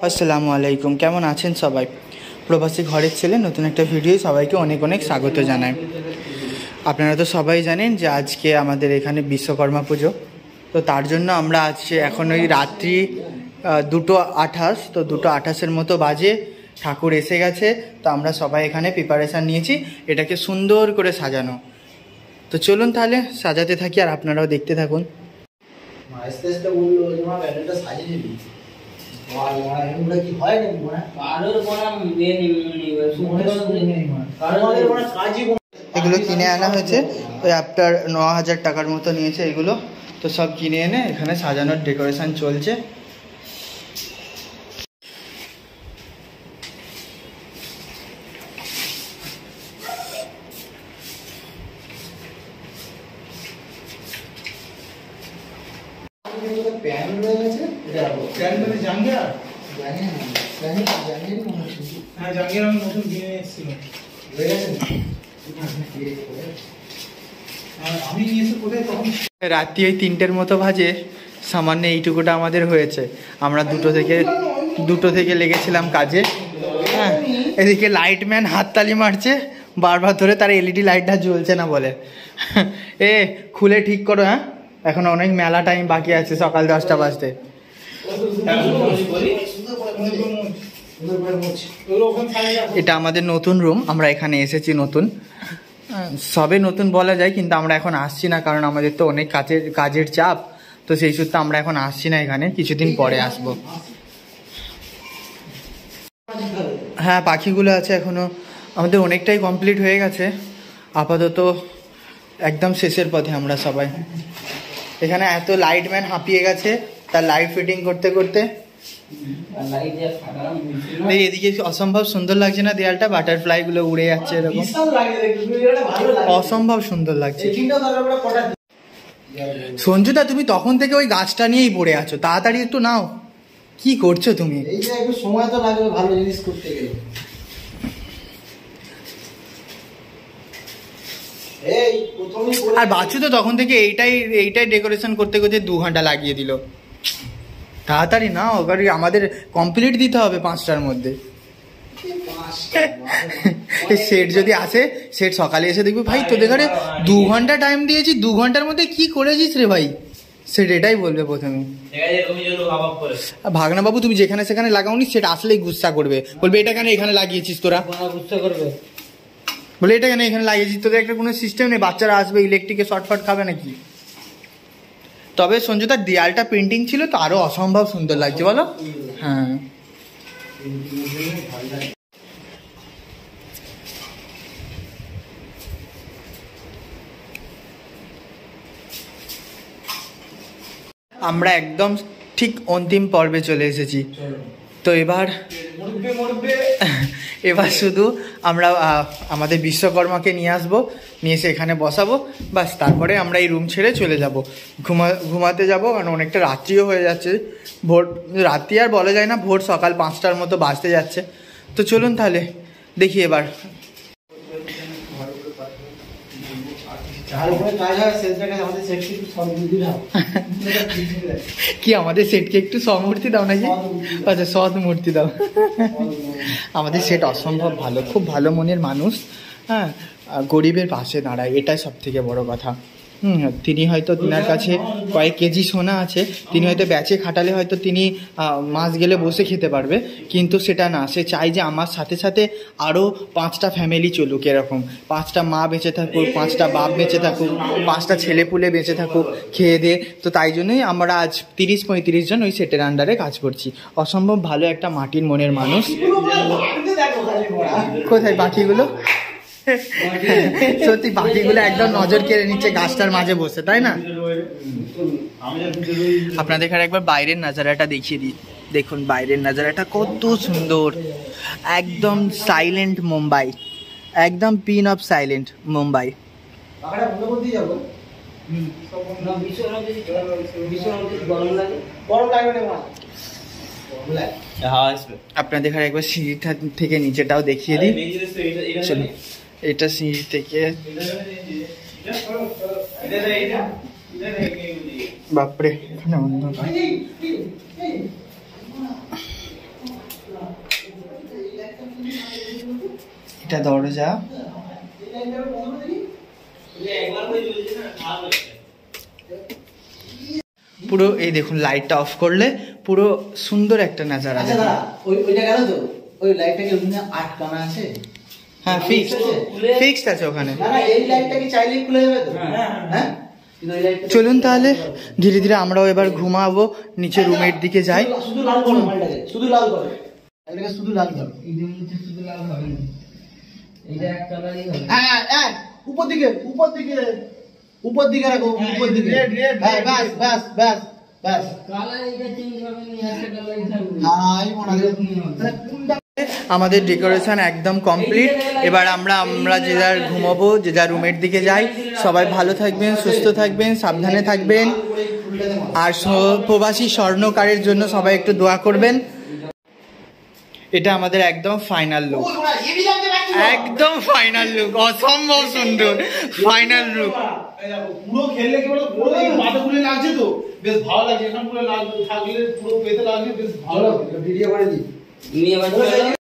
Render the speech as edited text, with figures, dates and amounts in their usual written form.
আসসালামু আলাইকুম, কেমন আছেন সবাই? প্রবাসী ঘরের ছেলে নতুন একটা ভিডিও সবাইকে অনেক অনেক স্বাগত জানাই। আপনারা তো সবাই জানেন যে আজকে আমাদের এখানে বিশ্বকর্মা পুজো, তো তার জন্য আমরা আজকে এখন ওই রাত্রি 2:28, তো 2:28-এর মতো বাজে, ঠাকুর এসে গেছে। তো আমরা সবাই এখানে প্রিপারেশান নিয়েছি এটাকে সুন্দর করে সাজানো। তো চলুন তাহলে সাজাতে থাকি আর আপনারাও দেখতে থাকুন। এগুলো কিনে আনা হয়েছে, ওই আপনার 9,000 টাকার মতো নিয়েছে এগুলো। তো সব কিনে এনে এখানে সাজানোর ডেকোরেশন চলছে। রাত্রি ওই 3টের মতো বাজে, সামান্য এইটুকুটা আমাদের হয়েছে। আমরা দুটো থেকে লেগেছিলাম কাজে। হ্যাঁ, এদিকে লাইটম্যান হাততালি মারছে বারবার ধরে, তার এলইডি লাইটটা জ্বলছে না বলে। এ খুলে ঠিক করো। হ্যাঁ, এখন অনেক মেলা টাইম বাকি আছে, সকাল 10টা বাজতে। এটা আমাদের নতুন রুম, আমরা এখানে এসেছি নতুন, সবে নতুন বলা যায়, কিন্তু আমরা এখন আসছি না কারণ আমাদের তো অনেক কাজের চাপ। তো সেই সূত্রে আমরা এখন আসছি না এখানে, কিছুদিন পরে আসবো। হ্যাঁ, পাখিগুলো আছে এখনো, আমাদের অনেকটাই কমপ্লিট হয়ে গেছে। আপাতত একদম শেষের পথে আমরা সবাই। এখানে এত লাইটম্যান হাঁপিয়ে গেছে তার লাইট ফিটিং করতে করতে। এদিকে অসম্ভব সুন্দর লাগছে না দেয়ালটা? বাটারফ্লাই গুলো উড়ে যাচ্ছে এরকম, অসম্ভব সুন্দর লাগছে। সঞ্জুদা, তুমি তখন থেকে ওই গাছটা নিয়েই পড়ে আছো, তাড়াতাড়ি একটু নাও। কি করছো তুমি? সময় তো লাগবে ভালো জিনিস করতে গেলে। আর বাচ্চু তো তখন থেকে এইটাই ডেকোরেশন করতে করতে 2 ঘন্টা লাগিয়ে দিল। তাড়াতাড়ি নাও, আমাদের কমপ্লিট দিতে হবে 5টার মধ্যে। সেট যদি আসে, সেট সকালে এসে দেখবি, ভাই তোদের ঘরে 2 ঘন্টা টাইম দিয়েছি, 2 ঘন্টার মধ্যে কি করেছিস রে ভাই? সেট এটাই বলবে প্রথমে। ভাগনা বাবু, তুমি যেখানে সেখানে লাগাওনি, সেটা আসলেই গুসা করবে, বলবে এটা কেন এখানে লাগিয়েছিস তোরা? গুসা করবে, বলে এটা কেন এখানে লাগিয়েছিস, তোদের একটা কোনো সিস্টেম নেই? বাচ্চারা আসবে, ইলেকট্রিকে শর্টফট খাবে নাকি? তবে সঞ্জুদার দেয়ালটা পেন্টিং ছিল তো আরো অসম্ভব সুন্দর লাগছে, বলো? হ্যাঁ, আমরা একদম ঠিক অন্তিম পর্বে চলে এসেছি। তো এবার শুধু আমরা আমাদের বিশ্বকর্মাকে নিয়ে আসবো, নিয়ে এসে এখানে বসাবো, বাস। তারপরে আমরা এই রুম ছেড়ে চলে যাব, ঘুমাতে যাব, কারণ অনেকটা রাত্রিও হয়ে যাচ্ছে। রাত্রি আর বলা যায় না, ভোর সকাল 5টার মতো বাজতে যাচ্ছে। তো চলুন তাহলে দেখি এবার। কি আমাদের সেটকে একটু মূর্তি দাও নাকি? আচ্ছা, সৎ মূর্তি দাও। আমাদের সেট অসম্ভব ভালো, খুব ভালো মনের মানুষ। হ্যাঁ, গরিবের পাশে দাঁড়ায়, এটাই সব থেকে বড় কথা। তিনি হয়তো, তিনার কাছে কয়েক কেজি সোনা আছে, তিনি হয়তো ব্যাচে খাটালে হয়তো তিনি মাস গেলে বসে খেতে পারবে, কিন্তু সেটা না। সে চাই যে আমার সাথে সাথে আরও 5টা ফ্যামিলি চলুক, এরকম 5টা মা বেঁচে থাকুক, 5টা বাপ বেঁচে থাকুক, 5টা ছেলেপুলে বেঁচে থাকুক খেয়ে দিয়ে। তো তাই জন্যই আমরা আজ 30-35 জন ওই সেটের আন্ডারে কাজ করছি। অসম্ভব ভালো একটা মাটির মনের মানুষ। কোথায় পাখিগুলো? সত্যি পাখিগুলো একদম নজর কেড়ে নিচ্ছে গাছটার মাঝে বসে, তাই না? আপনাদের এখানে একবার বাইরের নাজারাটা দেখিয়ে দিই। দেখুন বাইরের নাজারাটা কত সুন্দর, একদম সাইলেন্ট মুম্বাই, একদম পিন অফ সাইলেন্ট মুম্বাই। আপনাদের এখানে একবার সিঁড়িটা থেকে নিচেটাও দেখিয়ে দিই। চলুন, এটা সিঁড়ি থেকে, বাপরে এখানে অন্ধকার। এটা দরজা। পুরো এই দেখুন লাইটটা অফ করলে পুরো সুন্দর একটা নাজারা। আচ্ছা দাদা, ওইটা গেল তো, ওই লাইটটাকে ওখানে আটকানা আছে? হ্যাঁ ফিক্সড আছে ওখানে। না না, এই লাইটটা কি চাইলেই খুলে যাবে তো? হ্যাঁ। চলুন তাহলে ধীরে ধীরে আমরাও এবার ঘুমাবো, নিচে রুমের দিকে যাই। শুধু লাল করো মালটাকে, শুধু লাল করো এটাকে, শুধু লাল করো। শুধু লাল হবে না, এটা এক কালারই হবে। হ্যাঁ হ্যাঁ, উপর দিকে উপর দিকে উপর দিকে রাখো, উপর দিকে। হ্যাঁ বাস বাস বাস বাস। কালার এটা চেঞ্জ হবে না, একটা কালারই থাকবে। হ্যাঁ এই মনে হয় আমাদের ডেকোরেশন একদম কমপ্লিট। এবার আমরা যে যার ঘুমাবো, যে যার রুমের দিকে যাই। সবাই ভালো থাকবেন, সুস্থ থাকবেন, সাবধানে থাকবেন। আর প্রবাসী স্বর্ণকারের জন্য সবাই একটু দোয়া করবেন। এটা আমাদের একদম ফাইনাল লুক, একদম ফাইনাল লুক, অসম্ভব সুন্দর ফাইনাল লুক। পুরো খেললে কি বলতো, পুরো এই মাথাগুলো লাগছে তো বেশ ভালো লাগছে। এখন পুরো থাকলে পুরো পেতে লাগলে বেশ ভালো লাগবে। ভিডিও করে দিই। নিয়ে